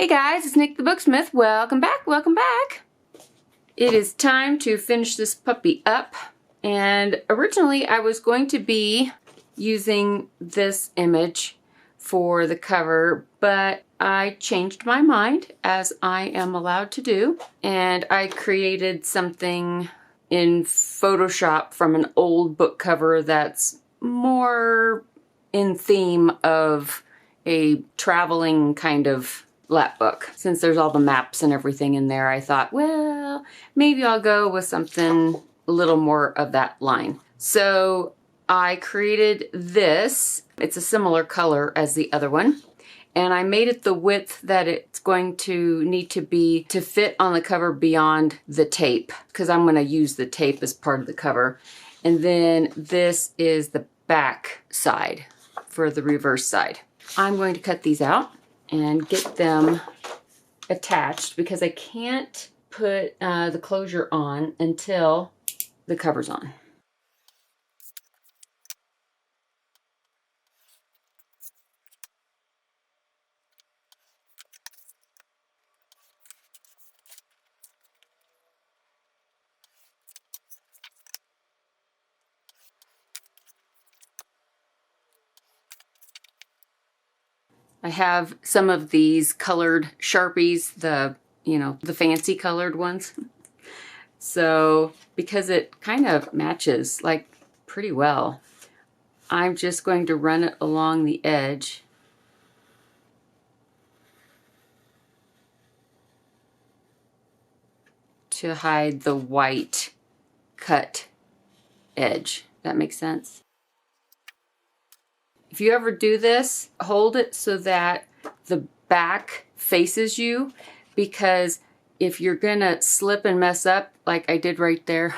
Hey guys, it's Nik the Booksmith. Welcome back, welcome back. It is time to finish this puppy up. And originally I was going to be using this image for the cover, but I changed my mind, as I am allowed to do. And I created something in Photoshop from an old book cover that's more in theme of a traveling kind of Lapbook. Since there's all the maps and everything in there, I thought, well, maybe I'll go with something a little more of that line. So I created this. It's a similar color as the other one. And I made it the width that it's going to need to be to fit on the cover beyond the tape, because I'm going to use the tape as part of the cover. And then this is the back side for the reverse side. I'm going to cut these out and get them attached because I can't put the closure on until the cover's on. I have some of these colored Sharpies, the fancy colored ones. So because it kind of matches like pretty well, I'm just going to run it along the edge. To hide the white cut edge. That makes sense? If you ever do this, hold it so that the back faces you, because if you're gonna slip and mess up like I did right there,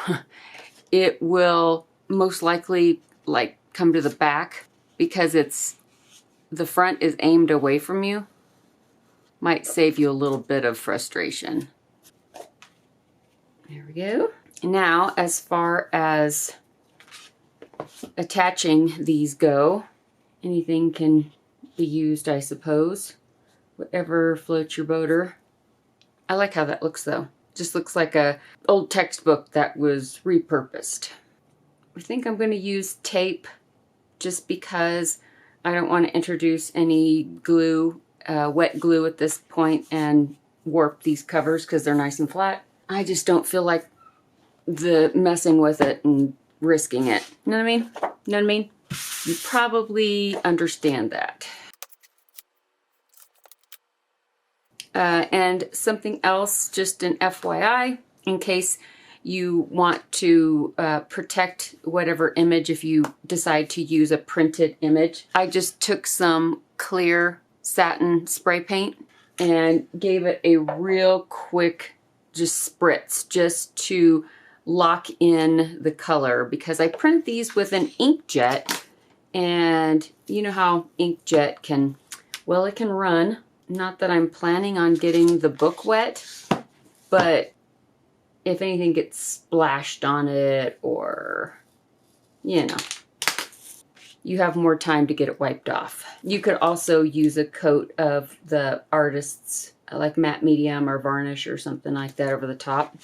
it will most likely like come to the back because the front is aimed away from you. Might save you a little bit of frustration. There we go. Now, as far as attaching these go, anything can be used, I suppose. Whatever floats your boater. I like how that looks though. Just looks like a old textbook that was repurposed. I think I'm going to use tape just because I don't want to introduce any glue, wet glue at this point and warp these covers because they're nice and flat. I just don't feel like messing with it and risking it. You know what I mean? You know what I mean? You probably understand that. And something else, just an FYI, in case you want to protect whatever image if you decide to use a printed image. I just took some clear satin spray paint and gave it a real quick just spritz just to lock in the color, because I print these with an inkjet, and you know how inkjet can, well, it can run. Not that I'm planning on getting the book wet, but if anything gets splashed on it, or you have more time to get it wiped off. You could also use a coat of the artist's like matte medium or varnish or something like that over the top.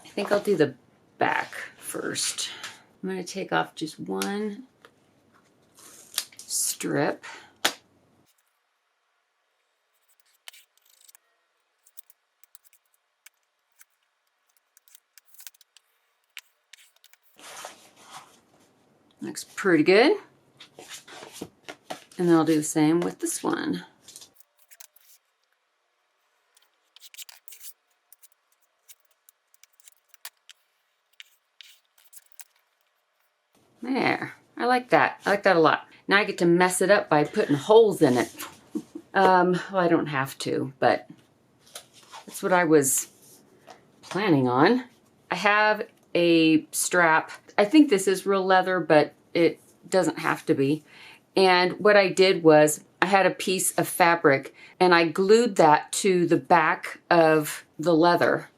I think I'll do the back first. I'm going to take off just one strip. Looks pretty good. And then I'll do the same with this one. There. I like that. I like that a lot. Now I get to mess it up by putting holes in it. Well, I don't have to, but that's what I was planning on. I have a strap. I think this is real leather, but it doesn't have to be. And what I did was I had a piece of fabric and I glued that to the back of the leather.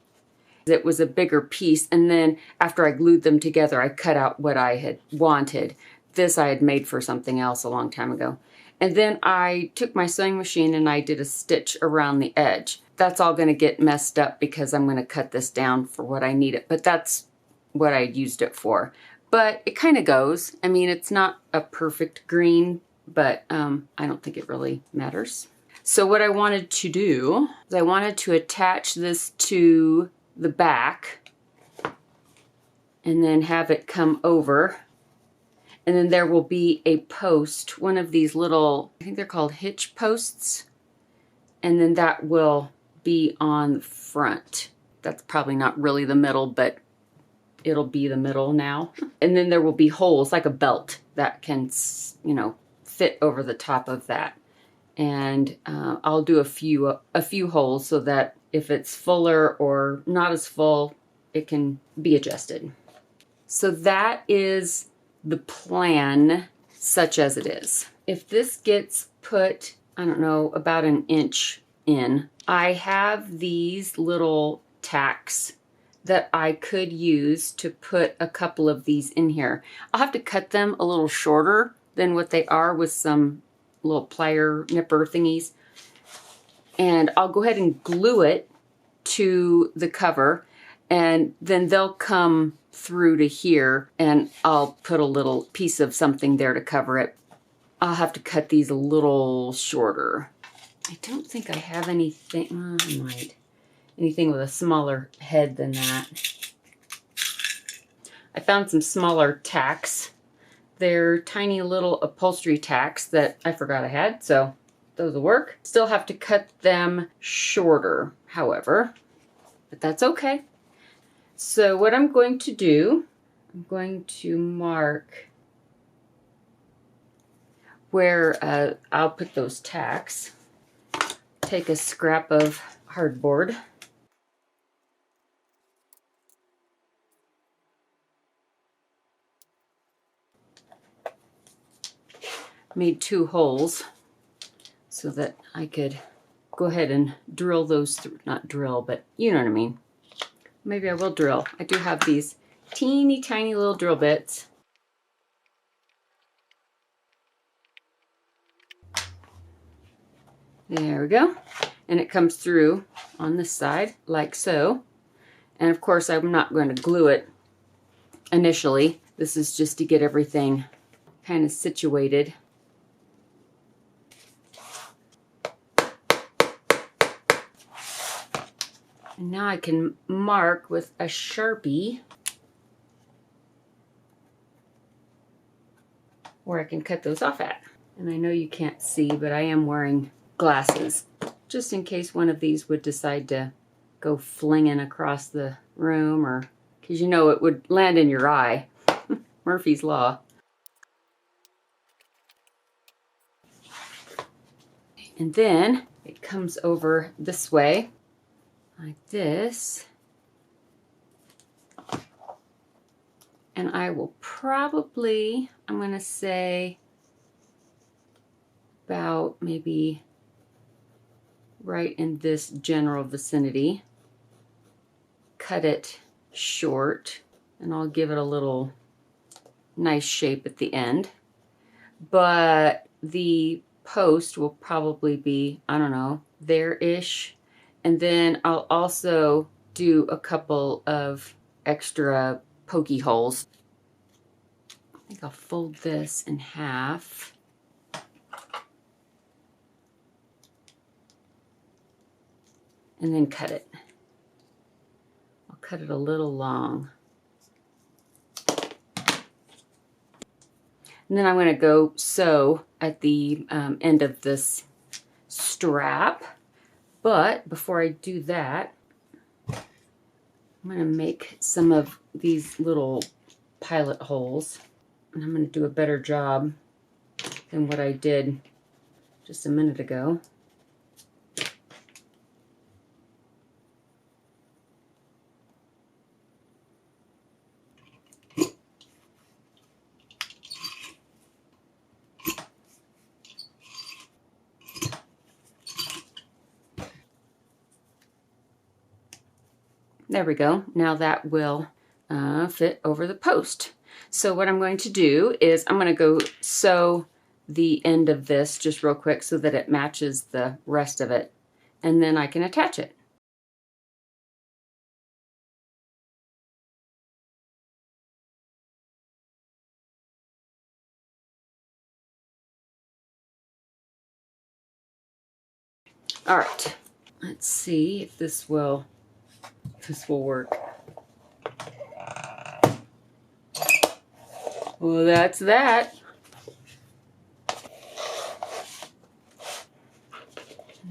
It was a bigger piece, and then after I glued them together, I cut out what I had wanted. This I had made for something else a long time ago. And then I took my sewing machine and I did a stitch around the edge. That's all going to get messed up because I'm going to cut this down for what I need it, but that's what I used it for. But it kind of goes. I mean, it's not a perfect green, but I don't think it really matters. So what I wanted to do is I wanted to attach this to the back and then have it come over, and then there will be a post, one of these little, I think they're called hitch posts, and then that will be on the front. That's probably not really the middle, but it'll be the middle now. And then there will be holes like a belt that can, you know, fit over the top of that. And I'll do a few holes so that if it's fuller or not as full, it can be adjusted. So that is the plan, such as it is. If this gets put, I don't know, about an inch in, I have these little tacks that I could use to put a couple of these in here. I'll have to cut them a little shorter than what they are with some little plier nipper thingies. And I'll go ahead and glue it to the cover, and then they'll come through to here, and I'll put a little piece of something there to cover it. I'll have to cut these a little shorter. I don't think I have anything, I might. Anything with a smaller head than that. I found some smaller tacks. They're tiny little upholstery tacks that I forgot I had, so those will work. Still have to cut them shorter, however, but that's okay. So what I'm going to do, I'm going to mark where I'll put those tacks. Take a scrap of hardboard. Made 2 holes so that I could go ahead and drill those through. Not drill, but you know what I mean. Maybe I will drill. I do have these teeny tiny little drill bits. There we go. And it comes through on this side like so. And of course I'm not going to glue it initially. This is just to get everything kind of situated. And now I can mark with a Sharpie where I can cut those off at. And I know you can't see, but I am wearing glasses just in case one of these would decide to go flinging across the room, or because you know it would land in your eye. Murphy's Law. And then it comes over this way like this, and I will probably, I'm going to say about maybe right in this general vicinity, cut it short, and I'll give it a little nice shape at the end. But the post will probably be, I don't know, there-ish. And then I'll also do a couple of extra pokey holes. I think I'll fold this in half. And then cut it. I'll cut it a little long. And then I'm going to go sew at the end of this strap. But before I do that, I'm going to make some of these little pilot holes. And I'm going to do a better job than what I did just a minute ago. There we go. Now that will fit over the post. So what I'm going to do is I'm going to go sew the end of this just real quick so that it matches the rest of it, and then I can attach it. All right, let's see if this will work. Well, that's that.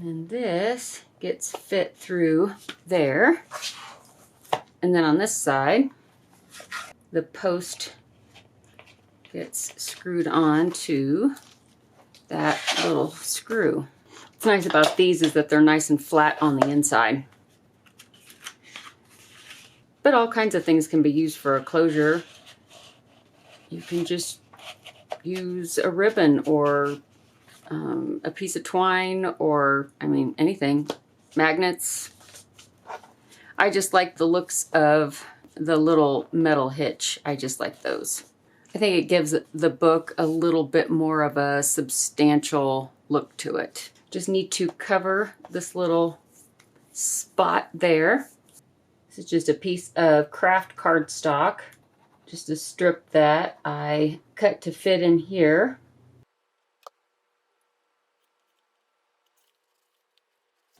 And this gets fit through there. And then on this side, the post gets screwed on to that little screw. What's nice about these is that they're nice and flat on the inside. But all kinds of things can be used for a closure. You can just use a ribbon or a piece of twine, or, I mean, anything. Magnets. I just like the looks of the little metal hitch. I just like those. I think it gives the book a little bit more of a substantial look to it. Just need to cover this little spot there. This is just a piece of craft cardstock. Just a strip that I cut to fit in here.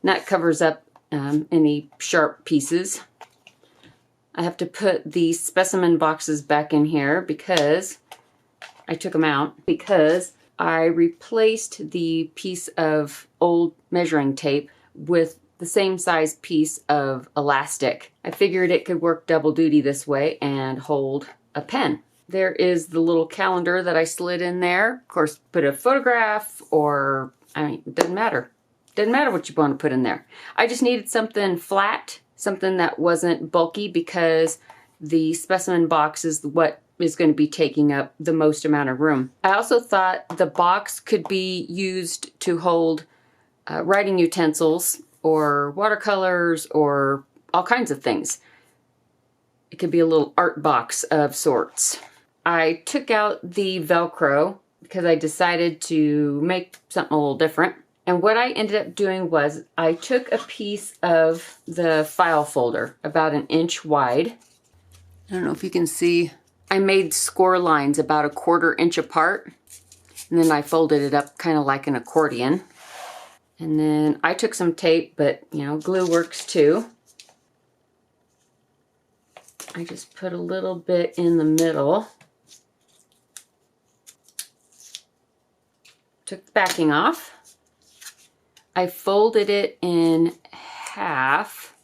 And that covers up any sharp pieces. I have to put the specimen boxes back in here because I took them out, because I replaced the piece of old measuring tape with the same size piece of elastic. I figured it could work double duty this way and hold a pen. There is the little calendar that I slid in there. Of course, put a photograph, or, I mean, it doesn't matter. Doesn't matter what you want to put in there. I just needed something flat, something that wasn't bulky, because the specimen box is what is going to be taking up the most amount of room. I also thought the box could be used to hold writing utensils or watercolors or all kinds of things. It could be a little art box of sorts. I took out the Velcro because I decided to make something a little different. And what I ended up doing was I took a piece of the file folder, about 1 inch wide. I don't know if you can see. I made score lines about 1/4 inch apart. And then I folded it up kind of like an accordion. And then I took some tape, but you know, glue works too. I just put a little bit in the middle. Took the backing off. I folded it in half.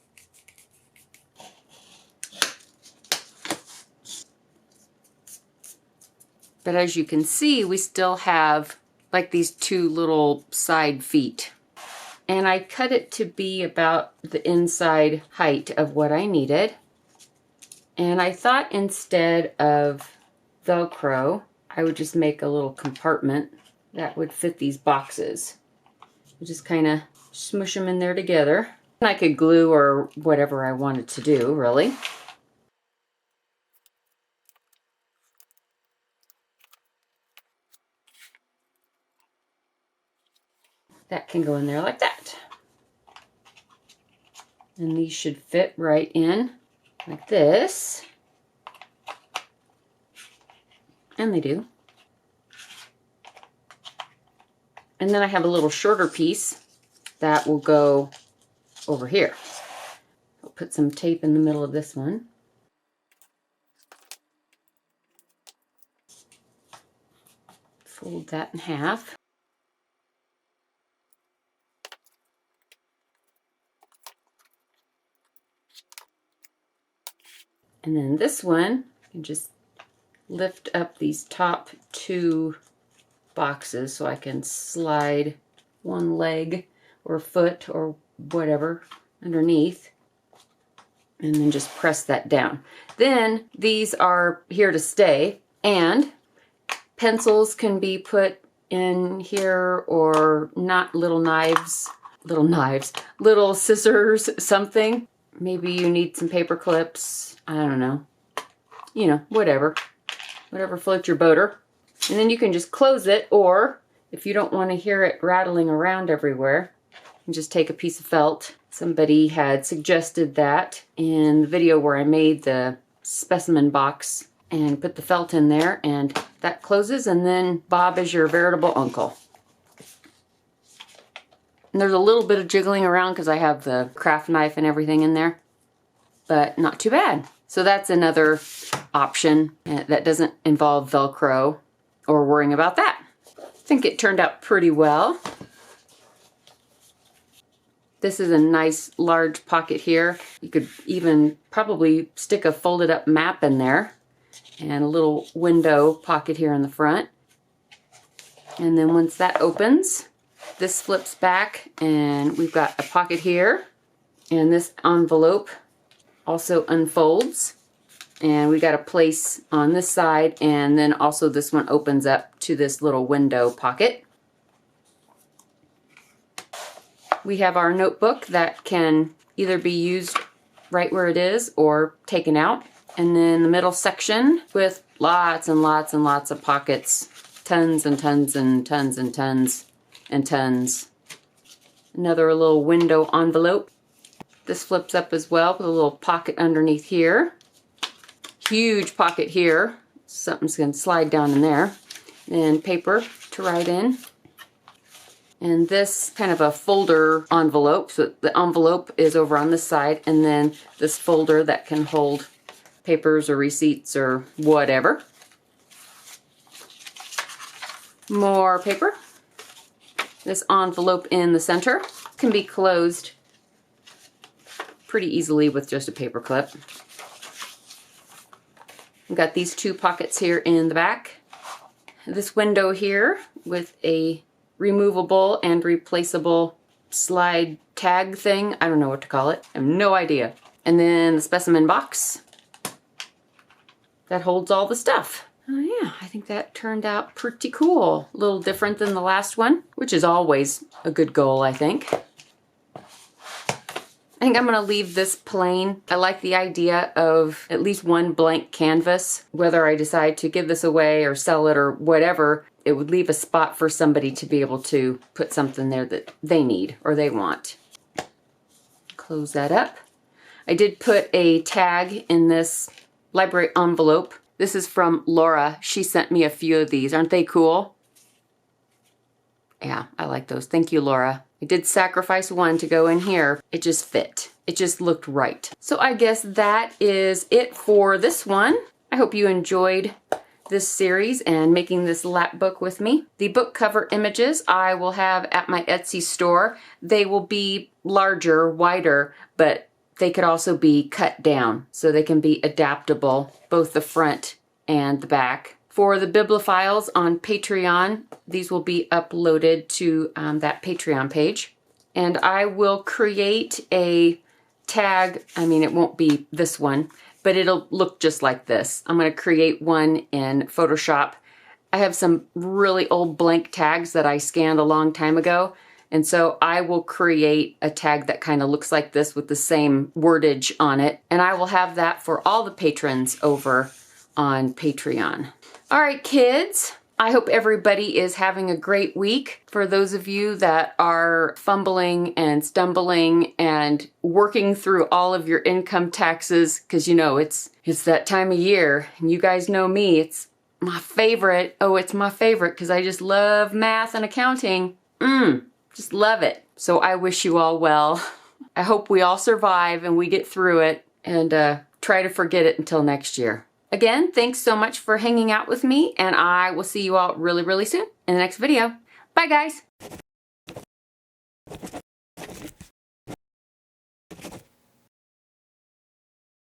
But as you can see, we still have like these 2 little side feet. And I cut it to be about the inside height of what I needed. And I thought instead of Velcro, I would just make a little compartment that would fit these boxes. Just kind of smush them in there together. And I could glue or whatever I wanted to do, really. That can go in there like that. And these should fit right in like this. And they do. And then I have a little shorter piece that will go over here. I'll put some tape in the middle of this one. Fold that in half. And then this one, you can just lift up these top 2 boxes so I can slide one leg or foot or whatever underneath, and then just press that down. Then these are here to stay, and pencils can be put in here, or not, little scissors, something. maybe you need some paper clips. I don't know. You know, whatever. Whatever floats your boater. And then you can just close it, or if you don't want to hear it rattling around everywhere, you can just take a piece of felt. Somebody had suggested that in the video where I made the specimen box and put the felt in there, and that closes, and then Bob is your veritable uncle. And there's a little bit of jiggling around because I have the craft knife and everything in there, but not too bad. So that's another option that doesn't involve Velcro or worrying about that. I think it turned out pretty well. This is a nice large pocket here. You could even probably stick a folded up map in there, and a little window pocket here in the front. And then once that opens, this flips back and we've got a pocket here, and this envelope also unfolds, and we got a place on this side, and then also this one opens up to this little window pocket. We have our notebook that can either be used right where it is or taken out. And then the middle section with lots and lots and lots of pockets. Tons and tons and tons and tons and tons. Another little window envelope. This flips up as well with a little pocket underneath here. Huge pocket here. Something's going to slide down in there. And paper to write in. And this kind of a folder envelope. So the envelope is over on this side, and then this folder that can hold papers or receipts or whatever. More paper. This envelope in the center can be closed pretty easily with just a paper clip. We've got these two pockets here in the back. This window here with a removable and replaceable slide tag thing. I don't know what to call it. I have no idea. And then the specimen box that holds all the stuff. Oh yeah, I think that turned out pretty cool. A little different than the last one, which is always a good goal, I think. I think I'm going to leave this plain. I like the idea of at least one blank canvas. Whether I decide to give this away or sell it or whatever, it would leave a spot for somebody to be able to put something there that they need or they want. Close that up. I did put a tag in this library envelope. This is from Laura. She sent me a few of these. Aren't they cool? Yeah, I like those. Thank you, Laura. I did sacrifice one to go in here. It just fit. It just looked right. So I guess that is it for this one. I hope you enjoyed this series and making this lap book with me. The book cover images I will have at my Etsy store. They will be larger, wider, but they could also be cut down so they can be adaptable, both the front and the back. For the bibliophiles on Patreon, these will be uploaded to that Patreon page. And I will create a tag. I mean, it won't be this one, but it'll look just like this. I'm going to create one in Photoshop. I have some really old blank tags that I scanned a long time ago. And so I will create a tag that kind of looks like this with the same wordage on it. And I will have that for all the patrons over on Patreon. All right, kids, I hope everybody is having a great week. For those of you that are fumbling and stumbling and working through all of your income taxes, because you know it's that time of year, and you guys know me, it's my favorite. Oh, it's my favorite because I just love math and accounting. Just love it. So I wish you all well. I hope we all survive and we get through it, and try to forget it until next year. Again, thanks so much for hanging out with me, and I will see you all really, really soon in the next video. Bye, guys.